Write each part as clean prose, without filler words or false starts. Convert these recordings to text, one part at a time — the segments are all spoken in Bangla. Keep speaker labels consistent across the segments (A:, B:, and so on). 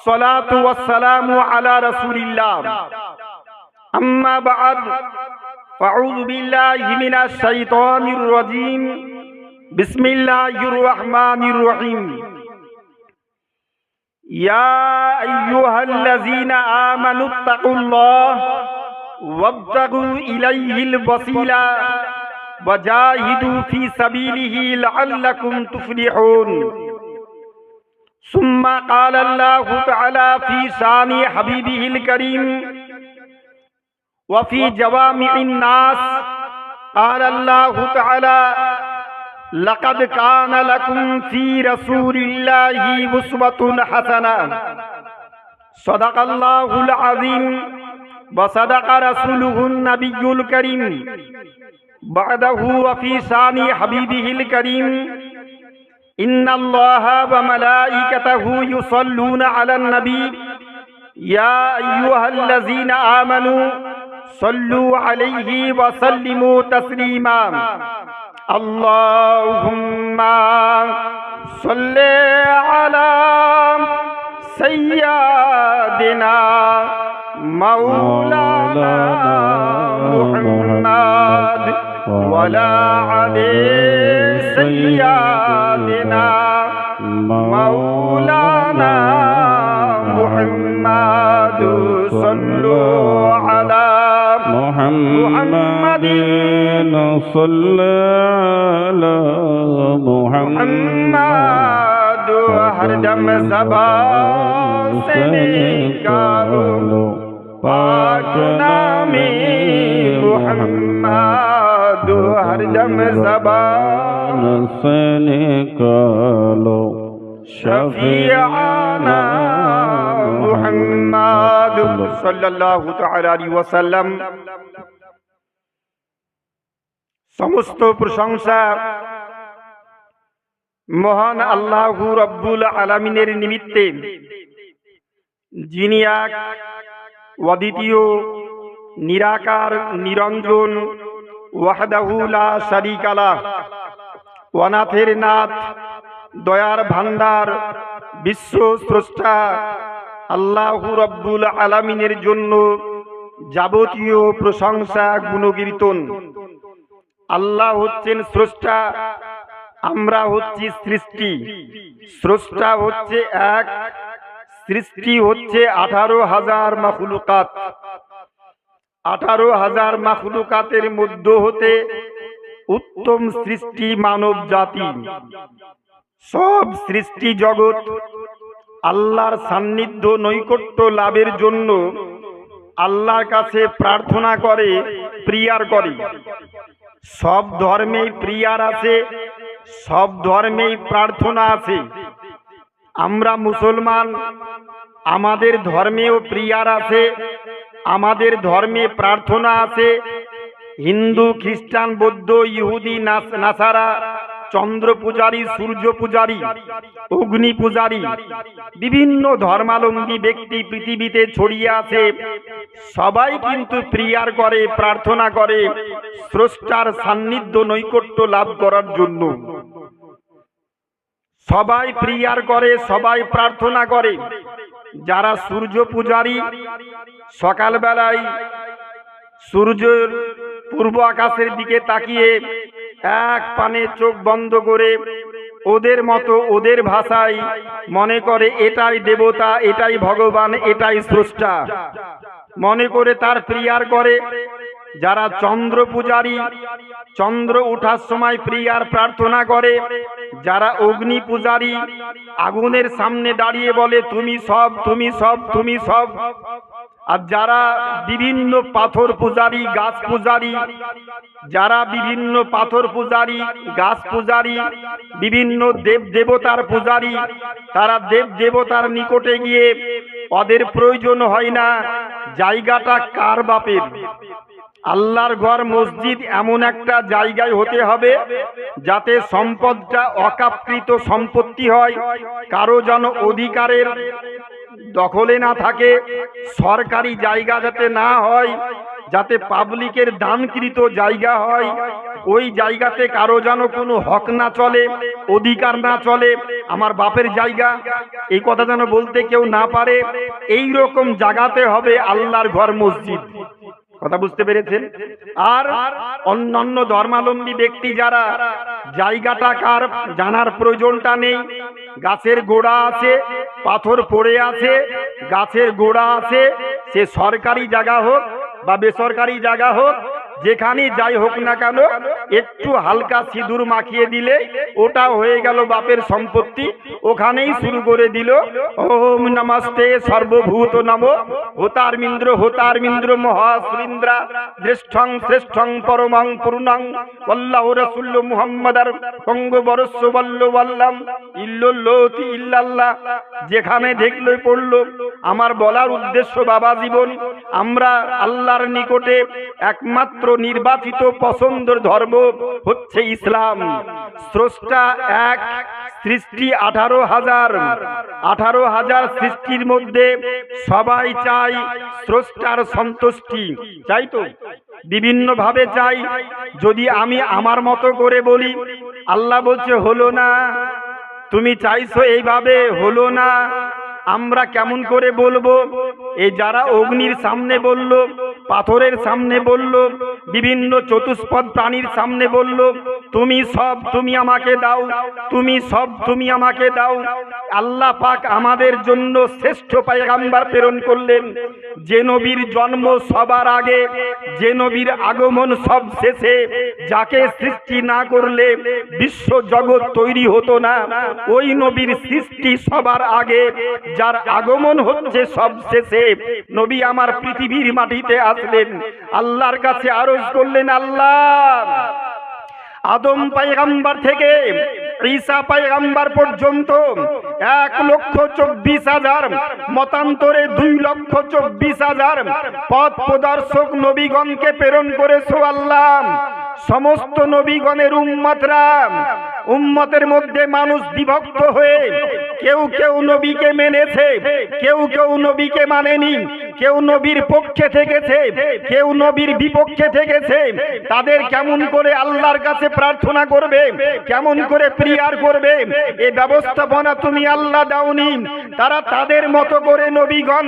A: अस्सलातु वस्सलामु अला रसूलिल्लाह अम्मा बअद फ़अऊज़ु बिल्लाहि मिनश शैतानिर रजीम बिस्मिल्लाहिर रहमानिर रहीम या अय्युहल्लज़ीना आमनुत्तक़ुल्लाह वब्तगू इलैहिल वसीला वजाहिदू फी सबीलिही लअल्लकुम तुफ्लिहून। सुम्मा क़ाल अल्लाहु तआला फी शानि हबीबिहिल करीम व फी जवामिइन नास क़ाल अल्लाहु तआला लक़द कान लकुम फी रसूलिल्लाहि उस्वतुन हसना। सदक़ल्लाहुल अज़ीम व सदक़ रसूलुहुन नबियुल करीम। बअदहु व फी शानि हबीबिहिल करीम इन्नल्लाह व मलाइकतहु युसल्लूना अलन नबी या अय्युहल्लज़ीना आमनू सल्लू अलैहि व सल्लिमू तस्लीमा। अल्लाहुम्मा सल्लि अला सय्यदिना मौलाना मुहम्मद वला अली सय्यदिना मौलाना मुहम्मद सल्लु अला मुहम्मदिन सल्लि अला मुहम्मद। हरदम ज़बान से निकालो पाक नामे मुहम्मद। हरदम ज़बान से निकालो शफीआना मुहम्मद सल्लल्लाहु तआला अलैहि वसल्लम। समस्त प्रशंसा মহান আল্লাহু রব্বুল আলামিনের নিমিত্তে, যিনি এক অদ্বিতীয় নিরাকার নিরঞ্জন ওয়াহদাহু লা শারীকা লাহ, অনাথের নাথ, দয়ার ভান্ডার, বিশ্ব স্রষ্টা আল্লাহু রব্বুল আলামিনের জন্য যাবতীয় প্রশংসা গুণকীর্তন। আল্লাহ হচ্ছেন স্রষ্টা, আমরা হচ্ছি সৃষ্টি। স্রষ্টা হচ্ছে এক, সৃষ্টি হচ্ছে 18,000 মাখলুকাত। 18,000 মাখলুকাতের মধ্য হতে উত্তম সৃষ্টি মানব জাতি। সব সৃষ্টি জগৎ আল্লাহর সান্নিধ্য নৈকট্য লাভের জন্য আল্লাহর কাছে প্রার্থনা করে, প্রিয়ার করে। সব ধর্মেই প্রিয়ার আছে, সব ধর্মেই প্রার্থনা আছে। আমরা মুসলমান, আমাদের ধর্মেও প্রিয়ার আছে, আমাদের ধর্মে প্রার্থনা আছে। হিন্দু, খ্রিস্টান, বৌদ্ধ, ইহুদি, নাসারা, চন্দ্র পূজারী, সূর্য পূজারী, অগ্নি পূজারী, বিভিন্ন ধর্মাবলম্বী ব্যক্তি পৃথিবীতে ছড়িয়ে আছে। সবাই কিন্তু প্রিয়ার করে, প্রার্থনা করে স্রষ্টার সান্নিধ্য নৈকট্য লাভ করার জন্য। সবাই প্রিয়ার করে, সবাই প্রার্থনা করে। যারা সূর্য পূজারী, সকালবেলায় সূর্যের পূর্ব আকাশের দিকে তাকিয়ে এক পানে চোখ বন্ধ করে ওদের মতো ওদের ভাষায় মনে করে এটাই দেবতা, এটাই ভগবান, এটাই স্রষ্টা মনে করে তার প্রিয়ার করে। যারা চন্দ্র পূজারী, চন্দ্র ওঠার সময় প্রিয়ার প্রার্থনা করে। যারা অগ্নি পূজারী, আগুনের সামনে দাঁড়িয়ে বলে তুমি সব, তুমি সব, তুমি সব। আর যারা বিভিন্ন পাথর পূজারী, গাছ পূজারী, যারা বিভিন্ন পাথর পূজারী, গাছ পূজারী, বিভিন্ন দেব দেবতার পূজারী, তারা দেব দেবতার নিকটে গিয়ে ওদের প্রয়োজন হয় না জায়গাটা কার বাপের। আল্লাহর ঘর মসজিদ এমন একটা জায়গায় হতে হবে যাতে সম্পদটা অকাপকৃত সম্পত্তি হয়, কারো যেন অধিকারের দখলে না থাকে, সরকারি জায়গা যাতে না হয়, যাতে পাবলিকের দানকৃত জায়গা হয়, ওই জায়গাতে কারো যেন কোনো হক না চলে, অধিকার না চলে, আমার বাপের জায়গা এই কথা যেন বলতে কেউ না পারে। এই রকম জায়গাতে হবে আল্লাহর ঘর মসজিদ। কথা বুঝতে পেরেছেন? আর অন্যান্য ধর্মাবলম্বী ব্যক্তি যারা জায়গাটা কার জানার প্রয়োজনটা নেই, গাছের গোড়া আছে, পাথর পড়ে আছে, গাছের গোড়া আছে, সে সরকারি জায়গা হোক বা বেসরকারি জায়গা হোক, যেখানে যাই হোক না কেন একটু হালকা সিঁদুর মাখিয়ে দিলে ওটা হয়ে গেল বাপের সম্পত্তি। ওখানেই শুরু করে দিল ওম নমস্তে সর্বভূত নমো হোতারমিন্দ্র মহাসুরিন্দ্রা জ্যেষ্ঠং শ্রেষ্ঠং পরমং পূর্ণং ওয়াল্লাহু রাসূলু মুহাম্মাদার কঙ্গ বরস্য বল্লম ইল্লাল্লাহি ইল্লাল্লাহ। যেখানে দেখলই পড়লো। আমার বলার উদ্দেশ্য বাবা জীবন, আমরা আল্লাহর নিকটে একমাত্র নির্বাচিত পছন্দের ধর্ম হচ্ছে ইসলাম। স্রষ্টা এক, সৃষ্টি 18,000 সৃষ্টির মধ্যে সবাই চাই স্রষ্টার সন্তুষ্টি, চাই তো বিভিন্ন ভাবে চাই। যদি আমি আমার মতো করে বলি, আল্লাহ বলছে হলো না, তুমি চাইছো এইভাবে হলো না, আমরা কেমন করে বলবো? এই যারা অগ্নির সামনে বলল, পাথরের সামনে বলল, বিভিন্ন চতুষ্পদ প্রাণীর সামনে বলল তুমি সব তুমি আমাকে দাও, তুমি সব তুমি আমাকে দাও। আল্লাহ পাক আমাদের জন্য শ্রেষ্ঠ পয়গম্বর প্রেরণ করলেন, যে নবীর জন্ম সবার আগে, যে নবীর আগমন সব শেষে, যাকে সৃষ্টি না করলে বিশ্ব জগৎ তৈরি হতো না, ওই নবীর সৃষ্টি সবার আগে, যার আগমন হচ্ছে সব শেষে, নবী আমার পৃথিবীর মাটিতে আসলেন। আল্লাহর কাছে আরজ করলেন, আল্লাহ আদম পয়গম্বর থেকে ঈসা পয়গম্বর পর্যন্ত 1,24,000, মতান্তরে 2,24,000 পথ প্রদর্শক নবীগণকে প্রেরণ করেছো আল্লাহ। সমস্ত নবীগণের উম্মতের মধ্যে মানুষ বিভক্ত হয়ে কেউ কেউ নবীকে মেনেছে, কেউ কেউ নবীকে মানেনি, কেউ নবীর পক্ষে থেকেছে, কেউ নবীর বিপক্ষে থেকেছে। তাদের কেমন করে আল্লাহর কাছে প্রার্থনা করবে, কেমন করে প্রেয়ার করবে, এই ব্যবস্থাপনা তুমি আল্লাহ দাওনি। তারা তাদের মতো করে নবীগণ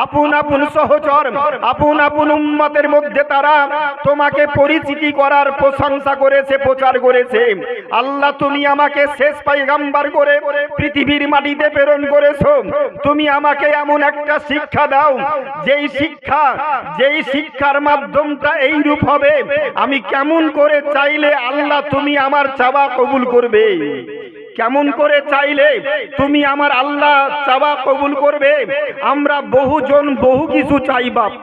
A: আপন আপন সহচর, আপন আপন উম্মতের মধ্যে তারা তোমাকে পরিচিতি করার প্রশংসা করেছে, প্রচার করেছে। আল্লাহ তুমি আমাকে শেষ পয়গম্বর করে পৃথিবীর মাটিতে প্রেরণ করেছো, তুমি আমাকে এমন একটা শিক্ষা দাও যেই শিক্ষার মাধ্যমটা এইরূপ হবে, আমি কেমন করে চাইলে আল্লাহ তুমি আমার চাওয়া কবুল করবে, কেমন করে চাইলে তুমি আমার আল্লাহ চাওয়া কবুল করবে। আমরা বহুজন বহু কিছু চাই বাপ,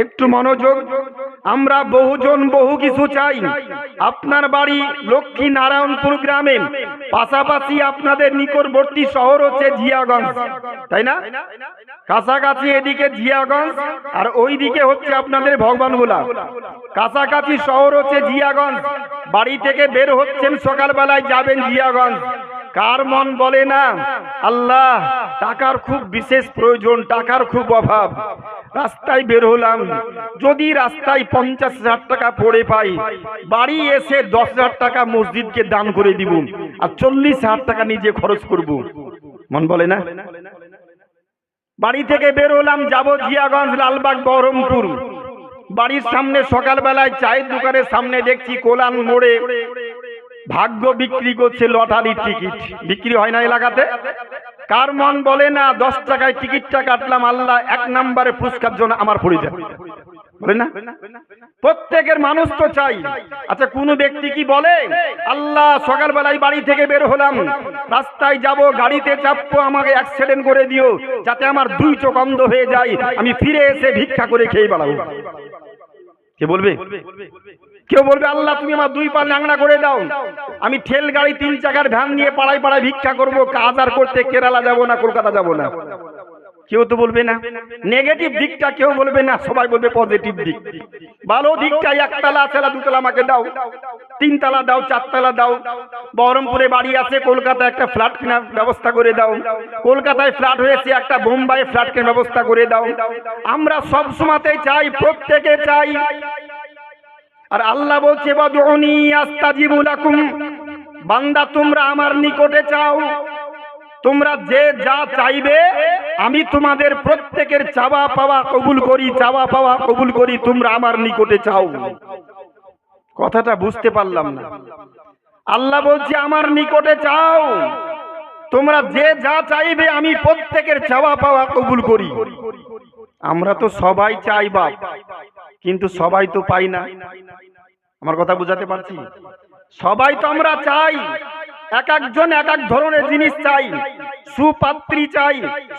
A: একটু মনোযোগ, আমরা বহুজন বহু কিছু চাই। আপনার বাড়ি লক্ষ্মী নারায়ণপুর গ্রামে, পাশাপাশি আপনাদের নিকটবর্তী শহর হচ্ছে জিয়াগঞ্জ, তাই না? কাছাকাছি এদিকে জিয়াগঞ্জ আর ওই দিকে হচ্ছে আপনাদের ভগবানগোলা। কাছাকাছি শহর হচ্ছে জিয়াগঞ্জ। বাড়ি থেকে বের হচ্ছেন সকালবেলায়, যাবেন জিয়াগঞ্জ। কার মন বলে না আল্লাহ টাকার খুব বিশেষ প্রয়োজন, টাকার খুব অভাব, রাস্তায় বের হলাম, যদি রাস্তায় 50,000 টাকা পড়ে পাই, বাড়ি এসে 10,000 টাকা মসজিদকে দান করে দিব আর 40,000 টাকা নিজে খরচ করব, মন বলে না? বাড়ি থেকে বের হলাম, যাব জিয়াগঞ্জ, লালবাগ, বহরমপুর। বাড়ির সামনে সকালবেলায় চায়ের দোকানের সামনে দেখছি কোলান মোড়ে ভাগ্য বিক্রি করছে, লটারির টিকিট বিক্রি হয় না এলাকাতে। কার মন বলে না 10 টাকায় টিকিটটা কাটলাম, আল্লাহ 1 নম্বরে পুরস্কার জন্য আমার পড়ে যায়, বলে না? প্রত্যেকের মানুষ তো চাই। আচ্ছা কোন ব্যক্তি কি বলে আল্লাহ সকালবেলায় বাড়ি থেকে বের হলাম, রাস্তায় যাব, গাড়িতে চাপবো, আমাকে অ্যাক্সিডেন্ট করে দিও যাতে আমার 2 চোখ অন্ধ হয়ে যায়, আমি ফিরে এসে ভিক্ষা করে খেয়ে বেড়াবো? কে বলবে? কেউ বলবে আল্লাহ তুমি আমার 2 পা ল্যাংড়া করে দাও, আমি ঠেল গাড়ি 3 চাকার ভ্যান নিয়ে পাড়ায় পাড়ায় ভিক্ষা করবো, কাজ আর করতে কেরালা যাব না, কলকাতা যাব না। কেউ তো বলবে না। নেগেটিভ দিকটা কেউ বলবে না, সবাই বলবে পজিটিভ দিক। ভালো দিকটা 1 তলা আছে, 2 তলা আমাকে দাও, 3 তলা দাও, 4 তলা দাও। বহরমপুরে বাড়ি আছে, কলকাতায় একটা ফ্ল্যাট কেনার ব্যবস্থা করে দাও, কলকাতায় ফ্ল্যাট হয়েছে, একটা বোম্বাইয়ে ফ্ল্যাট কেনার ব্যবস্থা করে দাও। আমরা সব সময়তেই চাই, প্রত্যেকে চাই আর আল্লাহ বলছে বাদউনি আস্তাজিবু লাকুম, বান্দা তোমরা আমার নিকটে চাও, তোমরা যে যা চাইবে আমি তোমাদের প্রত্যেকের চাওয়া পাওয়া কবুল করি, চাওয়া পাওয়া কবুল করি, তোমরা আমার নিকটে চাও। কথাটা বুঝতে পারলাম না। আল্লাহ বলছে আমার নিকটে চাও, তোমরা যে যা চাইবে আমি প্রত্যেকের চাওয়া পাওয়া কবুল করি। আমরা তো সবাই চাই বাপ, কিন্তু সবাই তো পাই না। আমার কথা বুঝাতে পারছি? সবাই তো আমরা চাই, এক একজন এক এক ধরনের জিনিস চাই। সুপাত্রী চাই,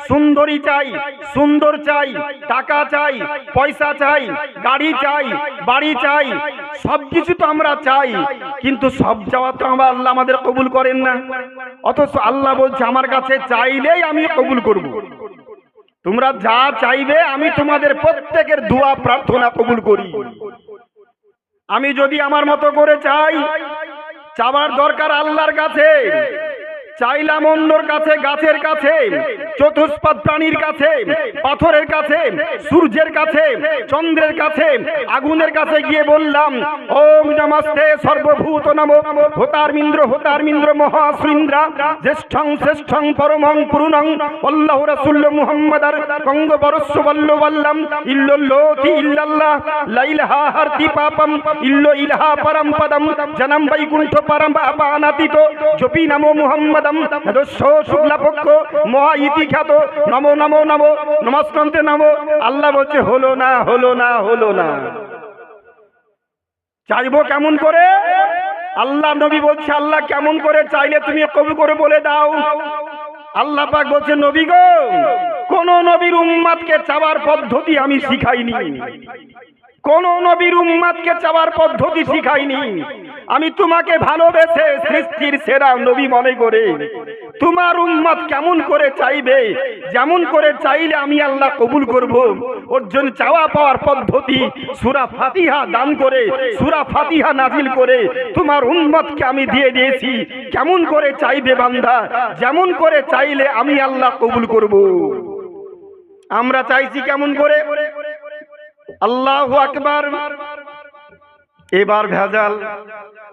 A: সুন্দরী চাই, সুন্দর চাই, টাকা চাই, পয়সা চাই, গাড়ি চাই, বাড়ি চাই, সবকিছু তো আমরা চাই, কিন্তু সব চাওয়া তো আল্লাহ আমাদের কবুল করেন না। অথচ আল্লাহ বলছে আমার কাছে চাইলেই আমি কবুল করব। তোমরা যা চাইবে আমি তোমাদের প্রত্যেকের দোয়া প্রার্থনা কবুল করি। আমি যদি আমার মতো করে চাই, চাওয়ার দরকার আল্লাহর কাছে, চাইলাম অন্যর কাছে, গাছের কাছে, চতুষ্পাদ প্রাণীর কাছে, পাথরের কাছে, সূর্যের কাছে, চন্দ্রের কাছে, আগুনের কাছে গিয়ে বললাম ওম নমস্তে সর্বভূত নমো হোতারমিন্দ্র মহাশ্রীন্দ্রা জ্যেষ্ঠং শ্রেষ্ঠং পরমং পুরুণং আল্লাহ রাসূল মুহাম্মাদার কঙ্গ বরস্য বল্লবল্লাম ইল্লাল্লাহি ইল্লাল্লাহ লা ইলাহা হারতি পাপম ইল্লো ইলাহা পরম পদম জনম বৈকুণ্ঠ পরম পাপানাতীত জপি নমো মুহাম্মদ শুক্লা পক্ষ মহা ইতিখ্যাত নমো নমো নমো নমস্কন্তে নমো। আল্লাহ বলছে হলো না, হলো না, হলো না। চাইবো কেমন করে? আল্লাহ নবী বলছে আল্লাহ কেমন করে চাইলে তুমি কবুল করে বলে দাও। আল্লাহ পাক বলছে নবী গো, কোন নবীর উম্মতকে চাওয়ার পদ্ধতি আমি শিখাইনি, কোন নবীর উম্মতকে চাওয়ার পদ্ধতি শিখাইনি। আমি তোমাকে ভালোবেসে সৃষ্টির সেরা নবী মনে করে তোমার উম্মত কেমন করে চাইবে, যেমন করে চাইলে আমি আল্লাহ কবুল করব, ওর জন্য চাওয়া পাওয়ার পদ্ধতি সূরা ফাতিহা দান করে, সূরা ফাতিহা নাজিল করে তোমার উম্মতকে আমি দিয়ে দিয়েছি। কেমন করে চাইবে বান্দা, যেমন করে চাইলে আমি আল্লাহ কবুল করব। আমরা চাইছি কেমন করে? আল্লাহু আকবার। এবার ভেজাল,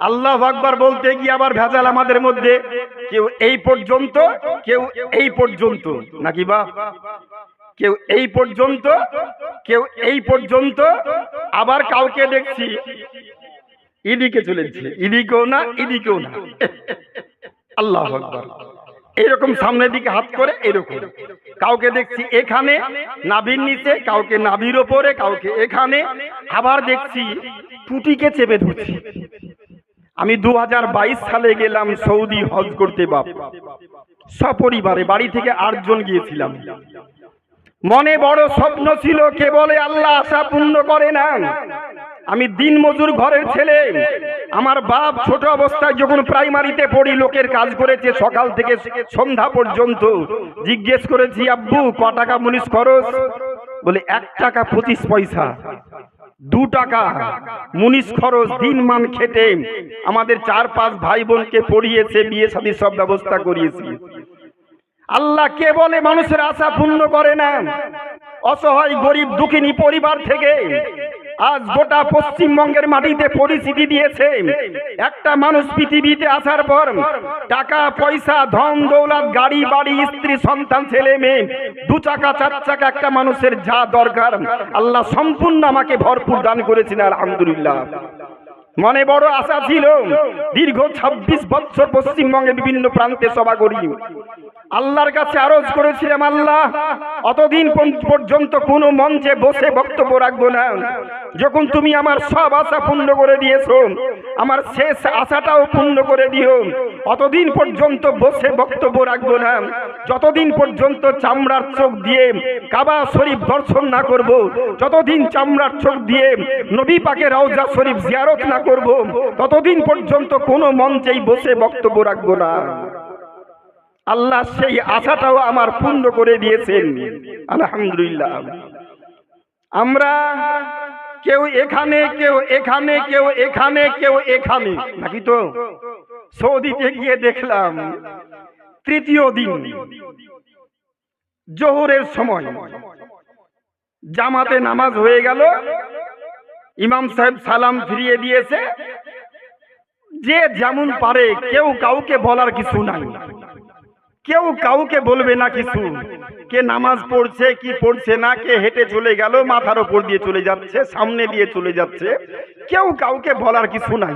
A: আল্লাহু আকবার বলতে গিয়ে আবার ভেজাল আমাদের মধ্যে। কেউ এই পর্যন্ত, কেউ এই পর্যন্ত, নাকি বা কেউ এই পর্যন্ত, কেউ এই পর্যন্ত, আবার কাউকে দেখছি এদিকে চলেছে, এদিকেও না এদিকেও না। আল্লাহু আকবার। এরকম সামনের দিকে হাত করে এরকম, কাউকে দেখছি এখানে নাভির নিচে, কাউকে নাভির ওপরে, কাউকে এখানে, আবার দেখছি টুটিকে চেপে ধরছি। আমি 2022 সালে গেলাম সৌদি হজ করতে বাপ, সপরিবারে, বাড়ি থেকে 8 জন গিয়েছিলাম। মনে বড় স্বপ্ন ছিল, কে বলে আল্লাহ আশা পূর্ণ করে না। আমি দিনমজুর ঘরের ছেলে, আমার বাপ ছোট অবস্থায় যখন প্রাইমারিতে পড়ি লোকের কাজ করেছে সকাল থেকে সন্ধ্যা পর্যন্ত। জিজ্ঞেস করেছি আব্বু ক টাকা মুনিশ খরচ? বলে 1 টাকা 25 পয়সা। 2 টাকা মুনিশ খরচ, দিন মান খেটে আমাদের 4-5 ভাই বোনকে পড়িয়েছে, বিয়ে শাদী সব ব্যবস্থা করিয়েছি। আল্লাহ কে বলে মানুষের আশা পূর্ণ করে না। অসহায় গরিব দুঃখিনী পরিবার থেকে আজ গোটা পশ্চিমবঙ্গের মাটিতে পরিস্থিতি দিয়েছে। একটা মানুষ পৃথিবীতে আসার পর টাকা পয়সা ধন দৌলত গাড়ি বাড়ি স্ত্রী সন্তান ছেলে মেয়ে 2 চাকা 4 চাকা একটা মানুষের যা দরকার আল্লাহ সম্পূর্ণ আমাকে ভরপুর দান করেছেন আলহামদুলিল্লাহ। মনে বড় আশা ছিল, দীর্ঘ 26 বছর পশ্চিমবঙ্গে বিভিন্ন প্রান্তে সভা করি, আল্লাহর কাছে আরজ করেছিলাম আল্লাহ অতদিন পর্যন্ত কোনো মঞ্চে বসে বক্তব্য রাখবো না। যখন তুমি আমার সব আশা পূর্ণ করে দিয়েছো, আমার শেষ আশাটাও পূর্ণ করে দিও। অতদিন পর্যন্ত বসে বক্তব্য রাখবো না, যতদিন পর্যন্ত চামড়ার চোখ দিয়ে কাবা শরীফ দর্শন না করব, যতদিন চামড়ার চোখ দিয়ে নবী পাকের রওজা শরীফ জিয়ারত না করব, ততদিন পর্যন্ত কোনো মঞ্চেই বসে বক্তব্য রাখবো না। আল্লাহ সেই আশাটাও আমার পূর্ণ করে দিয়েছেন আলহামদুলিল্লাহ। আমরা কেউ এখানে, কেউ এখানে, কেউ এখানে, কেউ এখানে, নাকি তো? সৌদিতে গিয়ে দেখলাম 3য় দিন জোহরের সময় জামাতে নামাজ হয়ে গেল, ইমাম সাহেব সালাম ফিরিয়ে দিয়েছে। যে যেমন পারে, কেউ কাউকে বলার কিছু নাই, কেউ কাউকে বলবে না কিছু। কে নামাজ পড়ছে কি পড়ছে না, কে হেঁটে চলে গেল, মাথার ওপর দিয়ে চলে যাচ্ছে, সামনে দিয়ে চলে যাচ্ছে, কেউ কাউকে বলার কিছু নাই।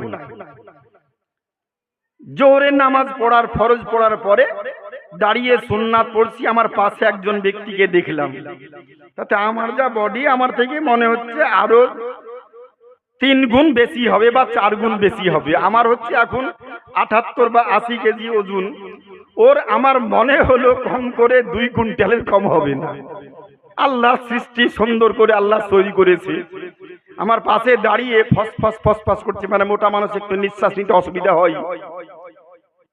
A: জোহরের নামাজ পড়ার ফরজ পড়ার পরে দাঁড়িয়ে সুন্নাত পড়ছি। আমার পাশে একজন ব্যক্তিকে দেখলাম, তাতে আমার যা বডি, আমার থেকে মনে হচ্ছে আরো 3 গুণ বেশি হবে বা 4 গুণ বেশি হবে। আমার হচ্ছে এখন 78 বা 80 কেজি ওজন, ওর আমার মনে হলো কম করে 2 কুইন্টালের কম হবে না। আল্লাহ সৃষ্টি সুন্দর করে আল্লাহ তৈরি করেছে। আমার পাশে দাঁড়িয়ে ফস করছে, মানে মোটা মানুষ একটু নিঃশ্বাস নিতে অসুবিধা হয়।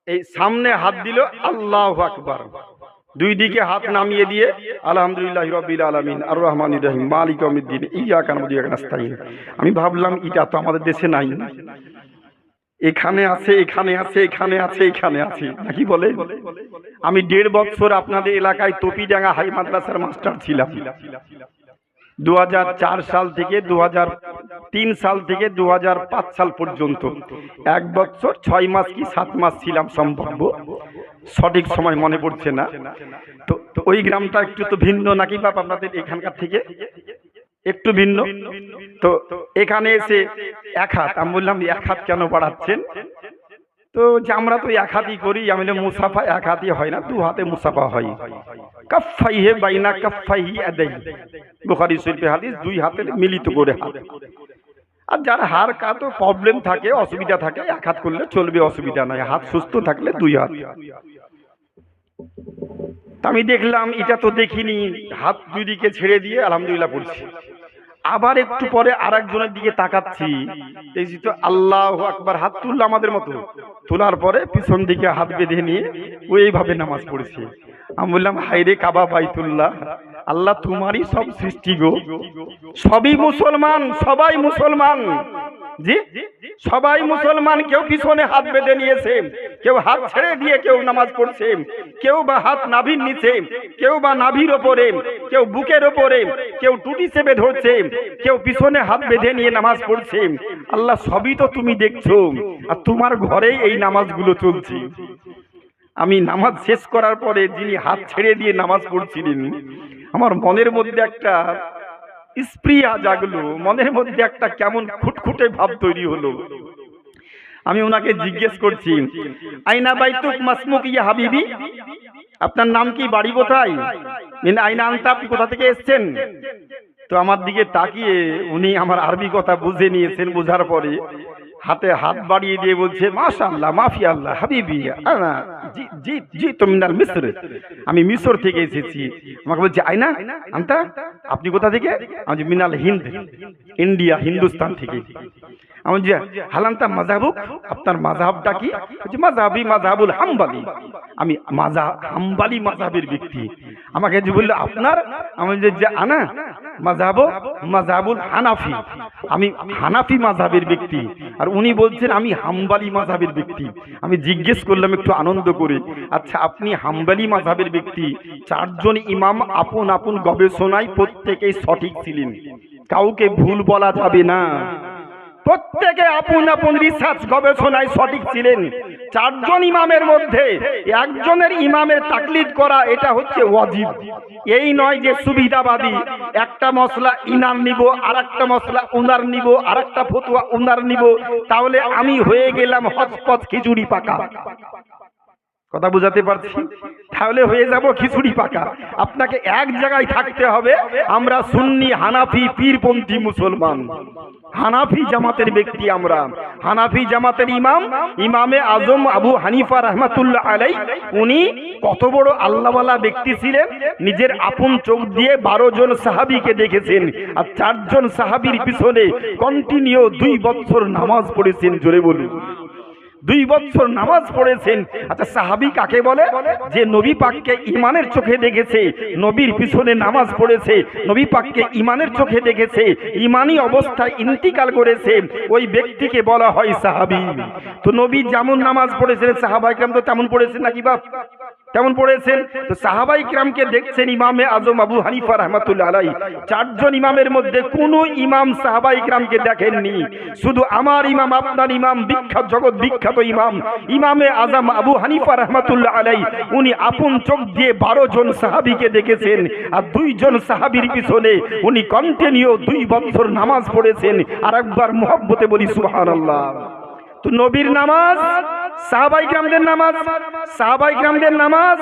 A: এই সামনে হাত দিল, আল্লাহু আকবার, 2 দিকে হাত নামিয়ে দিয়ে আলহামদুলিল্লাহি রাব্বিল আলামিন আর রহমানির রহিম মালিক ইয়াউমিদ্দিন ইয়্যাকা না'বুদু ওয়া ইয়্যাকা নাস্তাঈন। আমি ভাবলাম এটা তো আমাদের দেশে নাই, এখানে আছে, এখানে আছে, এখানে আছে, এখানে আছে, নাকি বলে? আমি 1.5 বছর আপনাদের এলাকায় তপিডাঙ্গা হাই মাদ্রাসার মাস্টার ছিলাম। 2004 সাল থেকে 2003 সাল থেকে 2005 সাল পর্যন্ত 1 বছর 6 মাস কি 7 মাস ছিলাম সম্ভব, সঠিক সময় মনে পড়ছে না। তো ওই গ্রামটা একটু তো ভিন্ন নাকি বাপ আপনাদের এখানকার থেকে? একটু ভিন্ন। তো এখানে এসে 1 হাত, আমি বললাম 1 হাত কেন বাড়াচ্ছেন? তো যে আমরা তো 1 হাতই করি। আমি বললাম মুসাফা 1 হাতই হয় না, 2 হাতে মুসাফা হয়। কাফাইহি বাইনা কাফাইহি আদাই, বুখারী শরীফের হাদিস, 2 হাতের মিলিত করে হাত। আর যার হার কাতো প্রবলেম থাকে, অসুবিধা থাকে, 1 হাত করলে চলবে, অসুবিধা নাই। হাত সুস্থ থাকলে 2 হাত। আমি দেখলাম এটা তো দেখিনি, হাত 2 দিকে ছেড়ে দিয়ে আলহামদুলিল্লাহ পড়ছি। আবার একটু পরে আরেকজনের দিকে তাকাচ্ছি, দেখছি তো আল্লাহু আকবার, হাত তুললো আমাদের মতো, তোলার পরে পিছন দিকে হাত বেঁধে নিয়ে ওইভাবে নামাজ পড়ছে। আমি বললাম হায়রে কাবা বাইতুল্লাহ, আল্লাহ তোমারই সব সৃষ্টি গো, সবই মুসলমান, সবাই মুসলমান, জি সবাই মুসলমান। কেউ পিছনে হাত বেঁধে নিয়েছে, কেউ হাত ছেড়ে দিয়ে কেউ নামাজ পড়ছে, কেউ বা হাত নাভির নিচে, কেউ বা নাভির ওপরে, কেউ বুকের ওপরে, কেউ টুটি চেপে ধরছে, কেউ পিছনে হাত বেঁধে নিয়ে নামাজ পড়ছে। আল্লাহ সবই তো তুমি দেখছো, আর তোমার ঘরেই এই নামাজগুলো চলছে। আমি নামাজ শেষ করার পরে যিনি হাত ছেড়ে দিয়ে নামাজ পড়ছিলেন, আমার মনের মধ্যে একটা স্প্রিয়া জাগলো, মনের মধ্যে একটা কেমন খুটখুটে ভাব তৈরি হলো। আমি ওনাকে জিজ্ঞেস করছি, আইনা বাইতুক মাসমুক ইয়া হাবিবি, আপনার নাম কি, বাড়ি কোথায়? আইনা আনতা, আপনি কোথা থেকে এসেছেন? তো আমার দিকে তাকিয়ে উনি আমার আরবি কথা বুঝে নিয়েছেন। বোঝার পরে হাতে হাত বাড়িয়ে দিয়ে বলছে, মাশাআল্লাহ, মাফি আল্লাহ হাবিবি, জি জি জি তো মিনাল মিসর, আমি মিশর থেকে এসেছি। আমাকে বলছে আইনা আনতা, আপনি কোথা থেকে? আমি মিনাল হিন্দ, ইন্ডিয়া, হিন্দুস্তান থেকে। আমি যে হালান্তা মাযহাবুক, আপনার মাযহাবটা কি? বলছে মাযহাবি মাযহাবুল হাম্বলি, আমি হাম্বলি মাযহাবের ব্যক্তি। আমাকে যে বললো আপনার, আমি যে আনা মাযহাবুল হানাফি, আমি হানাফি মাযহাবের ব্যক্তি। আর উনি বলছেন আমি হাম্বলি মাযহাবের ব্যক্তি। আমি জিজ্ঞেস করলাম একটু আনন্দ করে, আচ্ছা আপনি হাম্বলি মাযহাবের ব্যক্তি, 4 জন ইমাম আপন আপন গবেষণায় প্রত্যেকেই সঠিক ছিলেন, কাউকে ভুল বলা যাবে না, প্রত্যেকে আপন আপন রিসার্চ গবেষণায় সঠিক ছিলেন। 4 জন ইমামের মধ্যে একজনের ইমামের তাকলিদ করা এটা হচ্ছে ওয়াজিব। এই নয় যে সুবিধাবাদী, একটা মশলা ইনার নিব, আর একটা মশলা উনার নিব, আর একটা ফতোয়া উনার নিব, তাহলে আমি হয়ে গেলাম হজপথ খিচুড়ি পাকা। কথা বুঝাতে পারছি? তাহলে হয়ে যাব খিচুড়ি পাকা। আপনাকে এক জায়গায় থাকতে হবে। আমরা সুন্নি হানাফি পীরপন্থী মুসলমান, হানাফি জামাতের ব্যক্তি আমরা। হানাফি জামাতের ইমামে আজম আবু হানিফা রাহমাতুল্লাহ আলাইহি, উনি কত বড় আল্লাহওয়ালা ব্যক্তি ছিলেন। নিজের আপন চোখ দিয়ে 12 জন সাহাবীকে দেখেছেন, আর 4 জন সাহাবীর পিছনে কন্টিনিউ 2 বছর নামাজ পড়েছেন। জোরে বলুন, 2 বছর নামাজ পড়েছেন। আচ্ছা সাহাবী কাকে বলে? যে নবী পাককে ঈমানের চোখে দেখেছে, নবীর পিছনে নামাজ পড়েছে, নবী পাককে ঈমানের চোখে দেখেছে, ঈমানি অবস্থায় ইন্তিকাল করেছে, ওই ব্যক্তিকে বলা হয় সাহাবী। তো নবী যেমন নামাজ পড়েছেন, সাহাবায়ে কেরাম তো তেমন পড়েছেন নাকি বাপ? কেমন পড়েছেন? তো সাহাবাই কিরামকে দেখছেন ইমামে আজম আবু হানিফা রাহমাতুল্লাহ আলাইহি, চারজন ইমামের মধ্যে কোনো ইমাম সাহাবাই কিরামকে দেখেননি। শুধু আমার ইমাম, আপনার ইমাম, বিখ্যাত জগৎ বিখ্যাত ইমাম ইমামে আজম আবু হানিফা রাহমাতুল্লাহ আলাইহি, উনি আপন চোখ দিয়ে 12 জন সাহাবীকে দেখেছেন। আর 2 জন সাহাবীর পিছনে উনি কন্টিনিউ 2 বছর নামাজ পড়েছেন। আর একবার মুহাব্বতে বলি সুবহানাল্লাহ। তো নবীর নামাজ, সাহাবাই কিরামদের নামাজ, সাহাবাই কিরামদের নামাজ,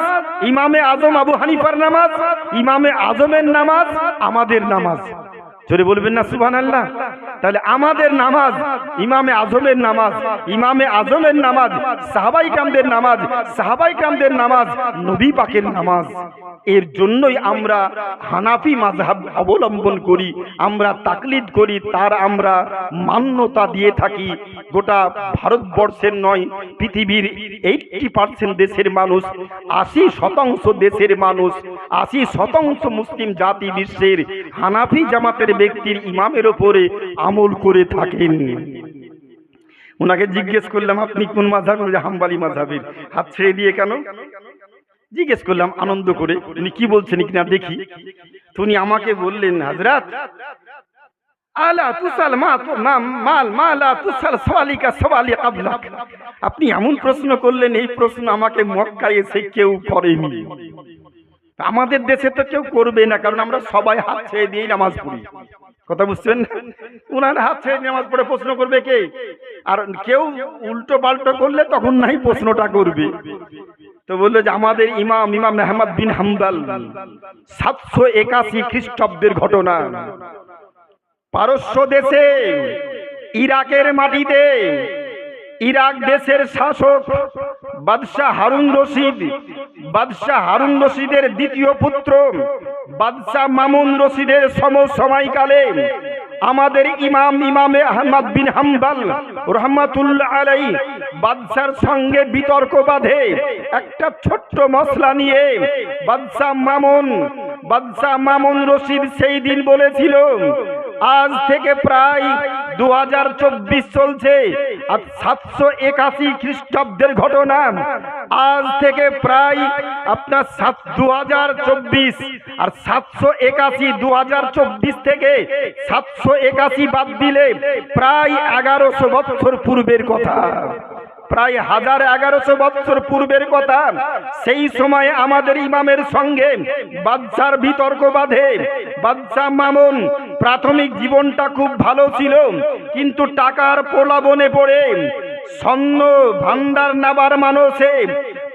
A: ইমামে আজম আবু হানিফার নামাজ, ইমামে আজমের নামাজ, আমাদের নামাজ। জোরে বলবেন না সুবহানাল্লাহ? তাহলে আমাদের নামাজ, ইমামে আজমের নামাজ, ইমামে আজমের নামাজ, সাহাবাই কিরামদের নামাজ, সাহাবাই কিরামদের নামাজ, নবী পাকের নামাজ। এর জন্যই আমরা হানাফি মাযহাব অবলম্বন করি, আমরা তাকলিদ করি, তার আমরা মান্যতা দিয়ে থাকি। গোটা ভারতবর্ষের নয়, পৃথিবীর 80% দেশের মানুষ, 80% দেশের মানুষ, 80% মুসলিম জাতি বিশ্বের হানাফি জামাতের ব্যক্তির ইমামের ওপরে আমল করে থাকেন। ওনাকে জিজ্ঞেস করলাম আপনি কোন মাযহাবের? হাম্বলি মাযহাবের। হাত ছেড়ে দিয়ে কেন জিজ্ঞেস করলাম আনন্দ করে, উনি কি বলছেন কিনা দেখি। তো উনি আমাকে বললেন, হযরত আলা তুসাল মা তো মাল মালা তুসাল সওয়ালিকা সওয়ালি ক্বাবলাক। আপনি এমন প্রশ্ন করলেন, এই প্রশ্ন আমাকে মক্কায় এসে কেউ করেনি। আমাদের দেশে তো কেউ করবে না, কারণ আমরা সবাই হাত ছেড়ে দিয়ে নামাজ পড়ি। কথা বুঝছেন? উনার হাত ছেড়ে নামাজ পড়ে প্রশ্ন করবে কে? আর কেউ উল্টো পাল্টো করলে তখন নাই প্রশ্নটা করবে। তো বললো যে আমাদের ইমাম আহমদ বিন হাম্বল 781 খ্রিস্টাব্দের ঘটনা, পারস্য দেশে ইরাকের মাটিতে ইরাক দেশের শাসক বাদশাহ হারুন রশিদের দ্বিতীয় পুত্র বাদশাহ মামুন রশিদের সময়কালে আমাদের ইমামে আহমদ বিন হাম্বল রাহমাতুল্লাহ আলাইহি বাদশার সঙ্গে বিতর্ক বাঁধে একটা ছোট্ট মসলা নিয়ে। বাদশাহ মামুন রশিদ সেই দিন বলেছিল, আজ থেকে প্রায় 2024 চলছে আর 781 খ্রিস্টাব্দের ঘটনা। আজ থেকে প্রায় আপনার 2024 আর 781, 2024 থেকে 781 বাদ দিলে প্রায় 1100 বছর পূর্বের কথা, প্রায় 1100 বছর পূর্বের কথা। সেই সময় আমাদের ইমামের সঙ্গে বাদশার বিতর্ক বাঁধে। বাদশাহ মামুন প্রাথমিক জীবনটা খুব ভালো ছিল, কিন্তু টাকার প্রলোভনে পড়ে স্বর্ণ ভান্ডার নেবার মানুষে,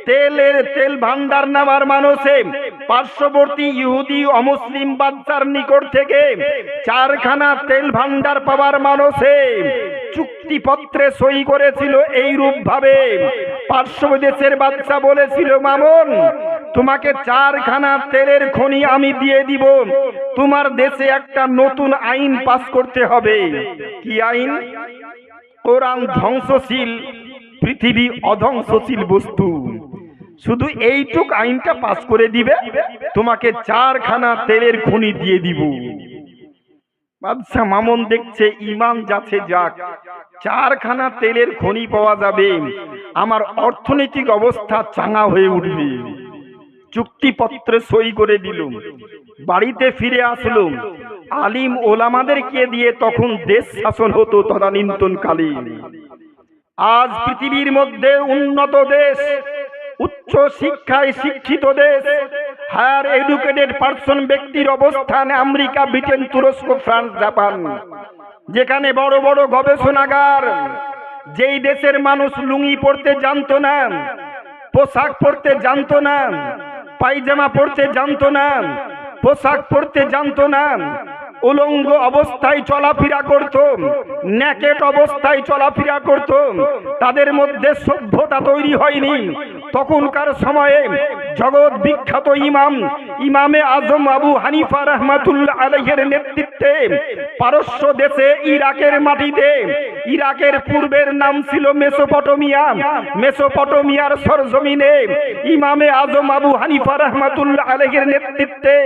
A: তেল ভান্ডার নেবার মানুষে পার্শ্ববর্তী ইহুদি অমুসলিম বাদশার নিকট থেকে 4খানা তেল ভান্ডার পাওয়ার মানুষে চুক্তিপত্রে সই করেছিল। এই রূপ ভাবে পার্শ্ব দেশের বাদশা বলেছিল, মামুন তোমাকে 4খানা তেলের খনি আমি দিয়ে দিব, তোমার দেশে একটা নতুন আইন পাস করতে হবে। কি আইন? কোরআন ধ্বংসশীল, পৃথিবী অধ্বংসশীল বস্তু, শুধু এইটুক আইনটা পাস করে দিবে, তোমাকে 4খানা তেলের খনি দিয়ে দিব। বাদশাহ মামুন দেখছে ইমান যাচ্ছে যাক, 4খানা তেলের খনি পাওয়া যাবে, আমার অর্থনৈতিক অবস্থা চাঙ্গা হয়ে উঠবে। চুক্তিপত্রে সই করে দিল, বাড়িতে ফিরে আসলো। আলিম ওলামাদেরকে দিয়ে তখন দেশ শাসন হতো তদানীন্তনকালে। আজ পৃথিবীর মধ্যে উন্নত দেশ, উচ্চ শিক্ষায় শিক্ষিত দেশ, হায়ার এডুকেটেড পার্সন ব্যক্তির অবস্থান আমেরিকা, ব্রিটেন, তুরস্ক, ফ্রান্স, জাপান, যেখানে বড় বড় গবেষণাগার। যেই দেশের মানুষ লুঙ্গি পরতে জানতো না, পোশাক পরতে জানতো না, পায়জামা পরতে জানতো না, পোশাক পরতে জানতো না, উলঙ্গ অবস্থায় চলাফেরা করত, নেকেট অবস্থায় চলাফেরা করত, তাদের মধ্যে সভ্যতা তৈরি হয়নি। তখনকার সময়ে জগৎ বিখ্যাত ইমামে আজম আবু হানিফা রাহমাতুল্লাহ আলাইহির নেতৃত্বে পারস্য দেশে ইরাকের মাটিতে ইরাকের পূর্বের নাম ছিল মেসোপটেমিয়া। মেসোপটেমিয়ার সরজমিনে ইমামে আজম আবু হানিফা রাহমাতুল্লাহ আলাইহির নেতৃত্বে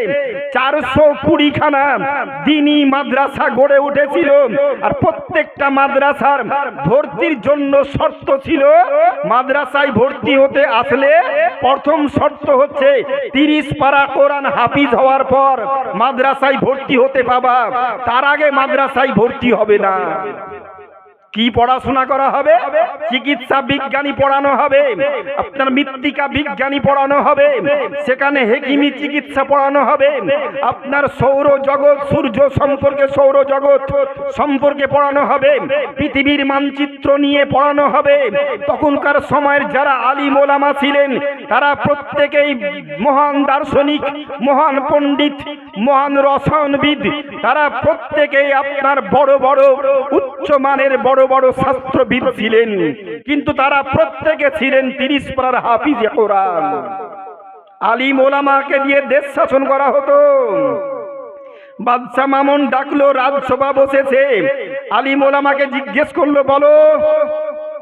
A: 420 খানা দ্বীনি মাদ্রাসা গড়ে উঠেছিল। আর প্রত্যেকটা মাদ্রাসার ভর্তির জন্য শর্ত ছিল, মাদ্রাসায় ভর্তি হতে আসলে প্রথম শর্ত হচ্ছে 30 পারা কোরআন হাফিজ হওয়ার পর মাদ্রাসায় ভর্তি হতে পাবা, তার আগে মাদ্রাসায় ভর্তি হবে না। কি পড়াশোনা করা হবে? চিকিৎসা বিজ্ঞানী পড়ানো হবে, আপনার মৃত্তিকা বিজ্ঞানী পড়ানো হবে, সেখানে হেকিমি চিকিৎসা পড়ানো হবে, আপনার সৌর জগৎ সূর্য সম্পর্কে সৌর জগৎ সম্পর্কে পড়ানো হবে, পৃথিবীর মানচিত্র নিয়ে পড়ানো হবে। তখনকার সময়ের যারা আলিম ওলামা ছিলেন তারা প্রত্যেকেই মহান দার্শনিক, মহান পণ্ডিত, মহান রসায়নবিদ, তারা প্রত্যেকেই আপনার বড় বড় উচ্চমানের বড় বড় শাস্ত্রবিদ ছিলেন, কিন্তু তারা প্রত্যেকে ছিলেন 30 পারার হাফিজ কোরআন। আলিম ওলামাকে দিয়ে দেশ শাসন করা হতো। বাদশা মামুন ডাকলো, রাজসভা বসেছে, আলিম ওলামাকে জিজ্ঞেস করলো, বলো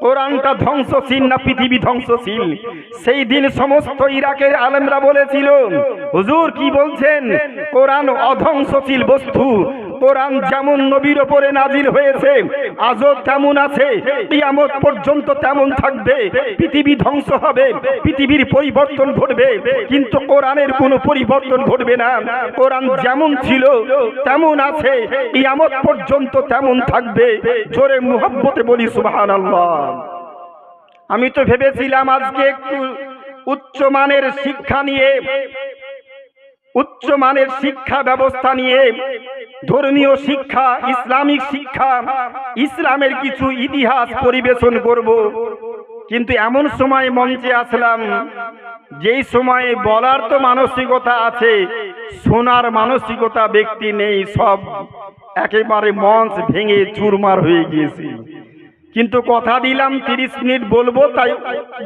A: কোরআনটা ধ্বংসশীল না পৃথিবী ধ্বংসশীল? সেই দিন সমস্ত ইরাকের আলেমরা বলেছিল, হুজুর কি বলছেন, কোরআন অধ্বংসশীল বস্তু। কোরআন যেমন নবীর উপরে নাজিল হয়েছে আজও তেমন আছে, কিয়ামত পর্যন্ত তেমন থাকবে। পৃথিবী ধ্বংস হবে, পৃথিবীর পরিবর্তন ঘটবে, কিন্তু কোরআনের কোনো পরিবর্তন ঘটবে না। কোরআন যেমন ছিল তেমন আছে, কিয়ামত পর্যন্ত তেমন থাকবে। জোরে মুহাব্বতে বলি সুবহানাল্লাহ। আমি তো ভেবেছিলাম আজকে একটু উচ্চমানের শিক্ষা নিয়ে, উচ্চমানের শিক্ষা ব্যবস্থা নিয়ে, ধর্মীয় শিক্ষা, ইসলামিক শিক্ষা, ইসলামের কিছু ইতিহাস পরিবেশন করব, কিন্তু এমন সময় মঞ্চে আসলাম যেই সময়ে বলার তো মানসিকতা আছে, শোনার মানসিকতা ব্যক্তি নেই, সব একেবারে মঞ্চ ভেঙে চুরমার হয়ে গিয়েছে। কিন্তু কথা দিলাম 30 মিনিট বলবো, তাই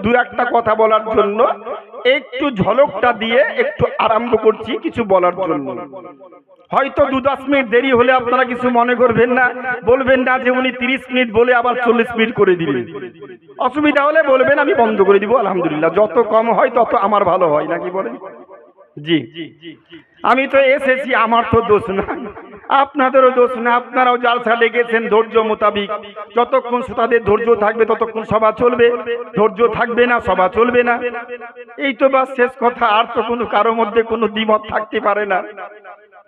A: দু একটা কথা বলার জন্য একটু ঝলকটা দিয়ে একটু আরম্ভ করছি কিছু বলার জন্য। হয়তো 2-10 মিনিট দেরি হলে আপনারা কিছু মনে করবেন না, বলবেন না যে উনি 30 মিনিট বলে আবার 40 মিনিট করে দিলেন। অসুবিধা হলে বলবেন, আমি বন্ধ করে দিব। আলহামদুলিল্লাহ, যত কম হয় তত আমার ভালো হয়, নাকি বলেন? জি, আমি তো এসেছি, আমার তো দোষ না, আপনাদেরও দোষ না। আপনারাও জালসা লেগেছেন ধৈর্য মোতাবিক। যতক্ষণ তাদের ধৈর্য থাকবে ততক্ষণ সভা চলবে, ধৈর্য থাকবে না সভা চলবে না। এই তো বাস শেষ কথা, আর তো কোনো কারোর মধ্যে কোনো দ্বিমত থাকতে পারে না।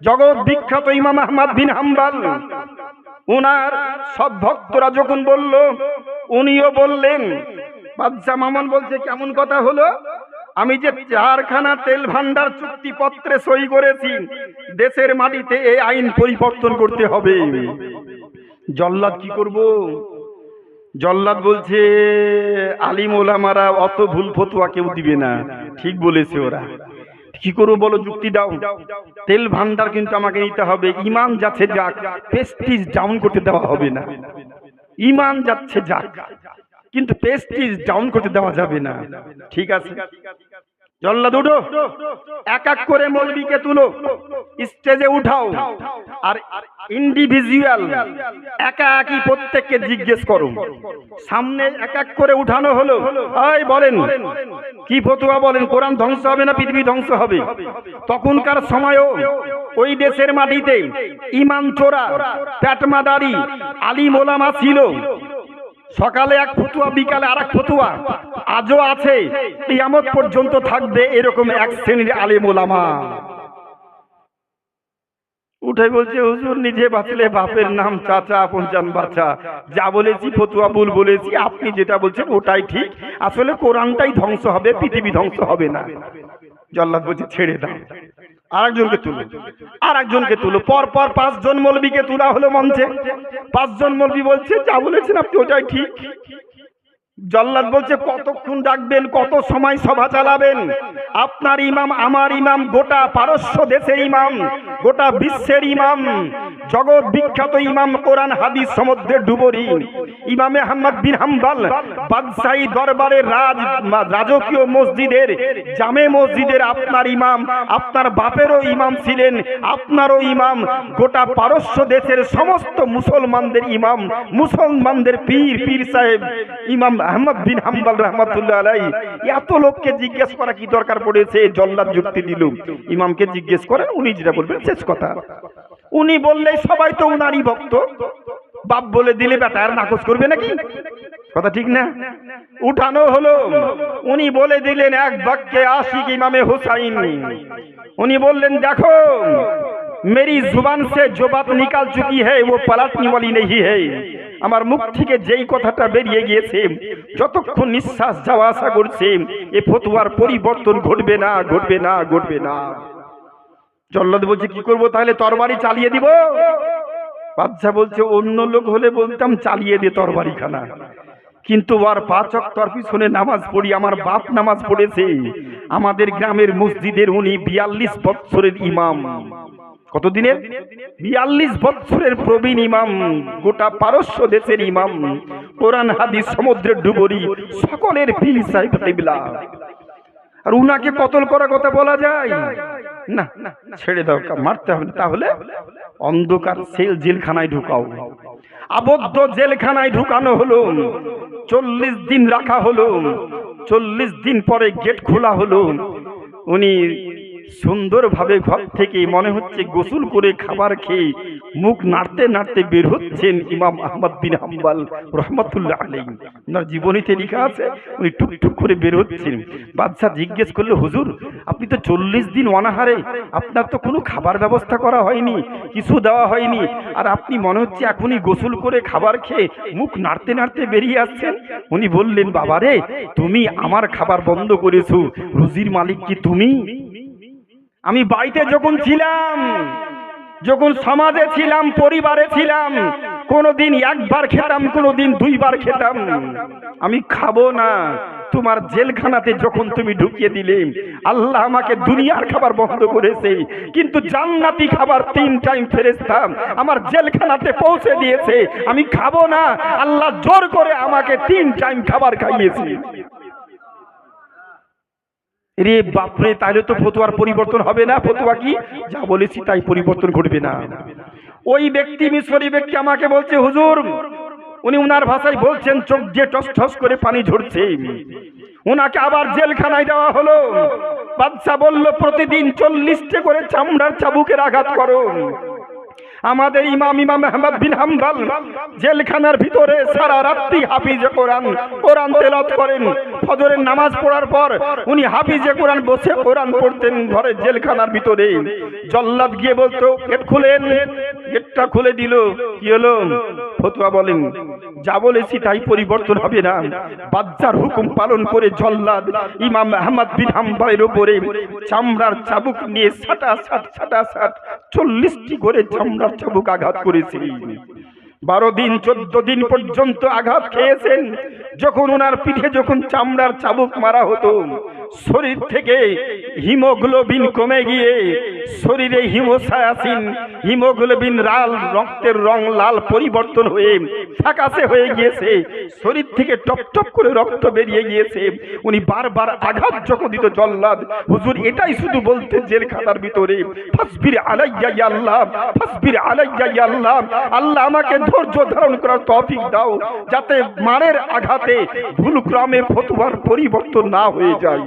A: জগৎ বিখ্যাত ইমাম আহমদ বিন হাম্বল, উনার সব ভক্তরা যখন বলল, উনিও বললেন। বাদশা মামুন বলছে, কেমন কথা হলো? আমি যে 4খানা তেল ভান্ডার চুক্তিপত্রে সই করেছি, দেশের মাটিতে এই আইন পরিবর্তন করতে হবে। জল্লাদ কি করব? জল্লাদ বলছে, আলিম ওলামারা অত ভুল ফতোয়া কেউ দিবে না, ঠিক বলেছে ওরা। কি করবো বলো, যুক্তি দাও। তেল ভান্ডার কিন্তু আমাকে নিতে হবে, ইমান যাচ্ছে যাক, প্রেস্টিজ ডাউন করতে দেওয়া হবে না। ইমান যাচ্ছে যাক, কিন্তু প্রেস্টিজ ডাউন করতে দেওয়া যাবে না। ঠিক আছে, জল্লাদ উঠো, এক এক করে মৌলবীকে তুলো, স্টেজে উঠাও, আর ইন্ডিভিজুয়াল একা একই প্রত্যেককে জিজ্ঞেস করো। সামনে এক এক করে উঠানো হলো, এই বলেন কি ফতোয়া বলেন, কোরআন ধ্বংস হবে না পৃথিবী ধ্বংস হবে? তখনকার সময়ও ওই দেশের মাটিতে ইমান চোরা, প্যাটমাদারি আলিম ওলামা ছিল। সকালে এক ফতুয়া, বিকালে আর এক ফতুয়া, আজও আছে, কিয়ামত পর্যন্ত থাকবে এরকম এক শ্রেণীর আলেম ওলামা। উঠে বলছে, হুজুর নিজে বাঁচলে বাপের নাম চাচা, আপন জান বাচ্চা। যা বলেছি ফতুয়া ভুল বলেছি, আপনি যেটা বলছেন ওটাই ঠিক। আসলে কোরআনটাই ধ্বংস হবে, পৃথিবী ধ্বংস হবে না। জল্লাদ বলছে, ছেড়ে দাও, আরেকজনকে তুলো, আরেকজনকে তুলো। পর পর 5 জন মৌলবীকে তোলা হলো মঞ্চে। 5 জন মৌলবী বলছে, যা বলেছেন আপনি ওটাই ঠিক। জল্লাদ বলছে কতক্ষণ ডাকবেন, কত সময় সভা চালাবেন? আপনার ইমাম, আমার ইমাম, গোটা পারস্য দেশের ইমাম, গোটা বিশ্বের ইমাম, জগৎ বিখ্যাত ইমাম, কোরআন হাদিস সমুদ্রের ডুবুরি ইমামে আহমদ বিন হাম্বল, বাদশাহী দরবারের রাজকীয় মসজিদের, জামে মসজিদের আপনার ইমাম, আপনার বাপেরও ইমাম ছিলেন, আপনারও ইমাম, গোটা পারস্য দেশের সমস্ত মুসলমানদের ইমাম, মুসলমানদের পীর, পীর সাহেব ইমাম আহমদ বিন হাম্বল রহমাতুল্লাহ আলাইহি। এত লোককে জিজ্ঞেস করা কি দরকার পড়েছে? জল্লাদ যুক্তি দিল, ইমামকে জিজ্ঞেস করেন, উনি যেটা বলবেন শেষ কথা। উনি বললে সবাই তো উনারই ভক্ত, বাপ বলে দিলে বেটা আর নাকচ করবে নাকি? কথা ঠিক না? উঠানো হলো, উনি বলে দিলেন এক বাক্যে আশিক ইমামে হুসাইন। উনি বললেন দেখো, मेरी जुबान से जो बात निकाल चुकी है वो पलटने वाली नहीं है। আমার মুখ থেকে যেই কথাটা বেরিয়ে গিয়েছে, যতক্ষণ নিঃশ্বাস যাওয়া আসা করছে, এ ফতোয়ার পরিবর্তন ঘটবে না, ঘটবে না, ঘটবে না। জল্লাদ বলছে কি করব তাহলে? তরবারি চালিয়ে দিব? বাদশা বলছে অন্য লোক হলে বলতাম চালিয়ে দে তরবারিখানা, কিন্তু আর 5 ওয়াক্তের পিছনে নামাজ পড়ি, আমার বাপ নামাজ পড়েছে আমাদের গ্রামের মসজিদের, উনি 42 বছরের ইমাম। কতদিনের? 42 বছরের প্রবীণ ইমাম, গোটা পারস্য দেশের ইমাম, কোরআন হাদিস সমুদ্রের ডুবুরি, সকলের পীর সাহেব কিবলা। আর উনাকে কতল করার কথা বলা যায় না? ছেড়ে দাও, মারতে হবে। তাহলে অন্ধকার জেলখানায় ঢুকাও। আবদ্ধ জেলখানায় ঢুকানো হলো, 40 দিন রাখা হলো। 40 দিন পরে গেট খোলা হলো। উনি সুন্দরভাবে ঘর থেকে মনে হচ্ছে গোসল করে খাবার খেয়ে মুখ নাড়তে নাড়তে বের হচ্ছেন ইমাম আহমদ বিন হাম্বল রহমাতুল্লাহ আলাইহি। ওনার জীবনীতে লেখা আছে উনি টুকটুক করে বের হচ্ছেন। বাদশা জিজ্ঞেস করলো, হুজুর আপনি তো 40 দিন অনাহারে, আপনার তো কোনো খাবার ব্যবস্থা করা হয়নি, কিছু দেওয়া হয়নি, আর আপনি মনে হচ্ছে এখনই গোসল করে খাবার খেয়ে মুখ নাড়তে নাড়তে বেরিয়ে আসছেন। উনি বললেন, বাবারে তুমি আমার খাবার বন্ধ করেছো, রুজির মালিক কি তুমি? আমি বাড়িতে যখন ছিলাম, যখন সমাজে ছিলাম, পরিবারে ছিলাম, কোনোদিন একবার খেতাম, কোনোদিন 2 বার খেতাম। আমি খাবো না। তোমার জেলখানাতে যখন তুমি ঢুকিয়ে দিলে, আল্লাহ আমাকে দুনিয়ার খাবার বন্ধ করেছে, কিন্তু জান্নাতি খাবার 3 টাইম ফেরেশতা আমার জেলখানাতে পৌঁছে দিয়েছে। আমি খাবো না, আল্লাহ জোর করে আমাকে 3 টাইম খাবার খাইয়েছে। রে বাপরে, তাহলে তো ফতোয়ার পরিবর্তন হবে না। ফতোয়া কি? যা বলেছি তাই, পরিবর্তন ঘটবে না। ওই ব্যক্তি, মিশরি ব্যক্তি আমাকে বলছে, হুজুর, উনি উনার ভাষায় বলছেন চোখ দিয়ে টস টস করে পানি ঝরছে। উনাকে আবার জেলখানায় দেওয়া হলো। বাদশা বলল, প্রতিদিন 40টা করে চামড়ার চাবুকের আঘাত করো। আমাদের ইমাম আহমদ বিন হাম্বল জেলখানার ভিতরে সারা রাত্রি হাফিজে কোরআন তেলাওয়াত করেন। ফজরের নামাজ পড়ার পর উনি হাফিজে কোরআন বসে কোরআন পড়তেন ঘরে জেলখানার ভিতরে। জল্লাদ গিয়ে বলতো, গেট খুলেন। গেটটা খুলে দিল। কি হলো? ফতোয়া বলেন, যা বলেছি তাই, পরিবর্তন হবে না। বাদশার হুকুম পালন করে জল্লাদ ইমাম আহমদ বিন হাম্বলের উপরে চামড়ার চাবুক নিয়ে সাটা সাট 40টি করে চামড়ার চাবুক আঘাত করেছে। 12 দিন 14 দিন পর্যন্ত আঘাত খেয়েছেন। যখন ওনার পিঠে যখন চামড়ার চাবুক মারা হতো, শরীর থেকে হিমোগ্লোবিন কমে গিয়ে শরীরে হিমোগ্লোবিন লাল, রক্তের রং লাল পরিবর্তন হয়ে ফ্যাকাশে হয়ে গিয়েছে। শরীর থেকে টপ টপ করে রক্ত বেরিয়ে গিয়েছে। উনি বারবার আঘাত যখন দিত জল্লাদ, হুজুর এটাই শুধু বলতেন জেলখানার ভিতরে, ফাসবির আলাইয়া ইয়া আল্লাহ, ফাসবির আলাইয়া ইয়া আল্লাহ, আল্লাহ আমাকে ধৈর্য ধারণ করার তৌফিক দাও, যাতে মারের আঘাতে ভুলক্রমে ফতোয়ার পরিবর্তন না হয়ে যায়।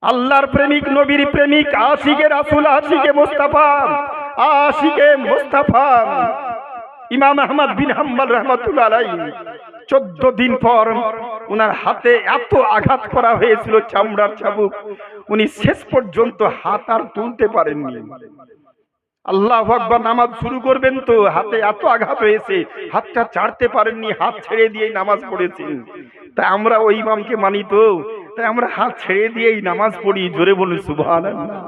A: আল্লাহর প্রেমিক, নবীর প্রেমিক, আশিকে রাসূল, আশিকে মুস্তাফা ইমাম আহমদ বিন হাম্বল রাহমাতুল্লাহ আলাইহি 14 দিন পর ওনার হাতে এত আঘাত করা হয়েছিল চামড়ার চাবুক, উনি শেষ পর্যন্ত হাত আর তুলতে পারেননি। আল্লাহু আকবার, নামাজ শুরু করবেন তো হাতে এত আঘাত হয়েছে, হাতটা ছাড়তে পারেননি, হাত ছেড়ে দিয়ে নামাজ পড়েছেন। তাই আমরা ওই ইমামকে মানি তো, তাই আমরা হাত ছেড়ে দিয়েই নামাজ পড়ি। জোরে বলুন সুবহানাল্লাহ।